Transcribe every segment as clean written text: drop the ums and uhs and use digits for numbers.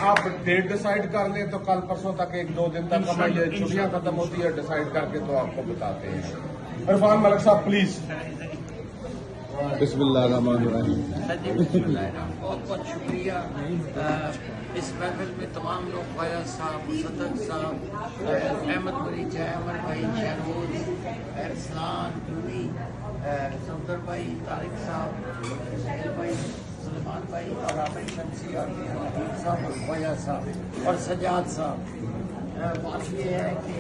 आप date decide कर लें तो कल परसों तक 1-2 दिन तक हमें ये छुट्टियां खत्म होती है, डिसाइड करके तो आपको बताते हैं। इरफान मलिक साहब प्लीज। बिस्मिल्लाहिर्रहमानिर्रहीम। बहुत बहुत शुक्रिया। इस महफिल में तमाम लोग, फयाज साहब, मुसद्दक साहब, अहमद मरी, अमर भाई, शहरोज, अरसलान, जूनी, सफदर भाई, तारिक साहब, भाई, सलमान भाई और आमिर शमसी और हबीब साहब और फयाज साहब और सजाद साहब। बात यह है कि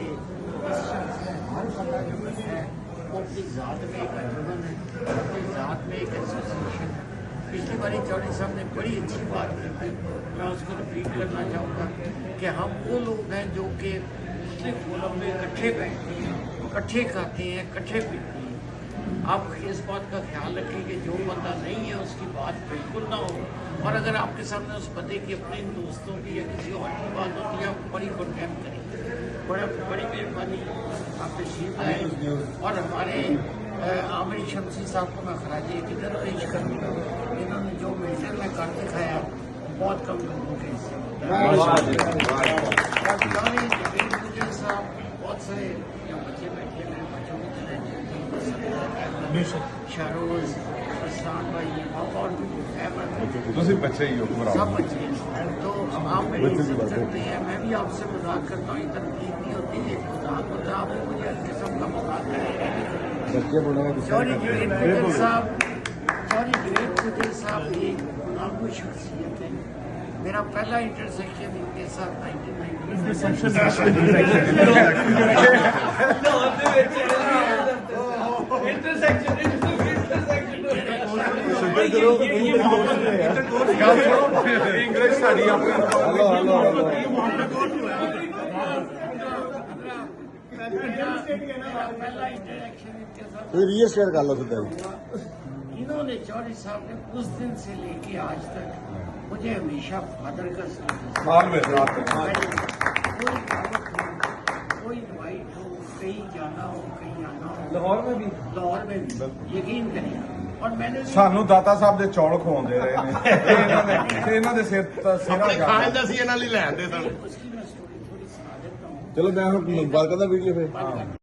इस शख्स में हर बंदा जो है वो अपनी ज़ात में एक अंजुमन है, अपनी ज़ात में एक एसोसिएशन है। पिछली बारी चौधरी साहब ने बड़ी अच्छी बात की थी, मैं उसको रिपीट करना चाहूँगा कि हम वो लोग हैं जो कि मुस्लिम फोरम में इकट्ठे बैठते हैं, इकट्ठे खाते हैं, इकट्ठे पीते हैं। आप इस बात का ख्याल रखें कि जो बंदा नहीं है उसकी बात बिल्कुल ना हो, और अगर आपके सामने उस बंदे की अपने दोस्तों की या किसी और की बात होती है आप बड़ी कंडेम करें। बड़ी मेहरबानी आप तशरीफ लाए। और हमारे आमिर शमसी साहब को मैं खराजे किधर पेश करूँगा, इन्होंने जो मिशन में कर दिखाया बहुत कम लोगों के हिस्से साहब, बहुत सारे जो बच्चे बैठे मेरे बच्चों की तरह शहरोज, अरसलान भाई और बच्चे ही हो सब बच्चे। तो आप मेरी इज्जत करते हैं, मैं भी आपसे मजाक करता हूँ, तनकीद नहीं होती है मजाक होता है। आप मुझे हर किस्म का मजाक करेंगे। सॉरी जुनेद गुजर साहब एक नामू शख्सियत है। मेरा पहला इंटरसेक्शन इनके साथ 1999 इन्होंने चौधरी साहब ने उस दिन से लेके आज तक मुझे हमेशा फादर का कोई इनवाइट हो, कहीं जाना हो, कहीं आना हो, लाहौर में भी यकीन करें। और मैंने सानू दाता साहब ਦੇ ਚੌਲ ਖਵਾਉਂਦੇ ਰਹੇ ਨੇ ਇਹਨਾਂ ਦੇ ਸਿਰ ਖਾਣ ਦਾ ਸੀ ਇਹਨਾਂ ਲਈ ਲੈਣ ਦੇ ਸਨ। उसकी मैं स्टोरी थोड़ी सुना देता हूँ। चलो मैं बात करता वीडियो पे।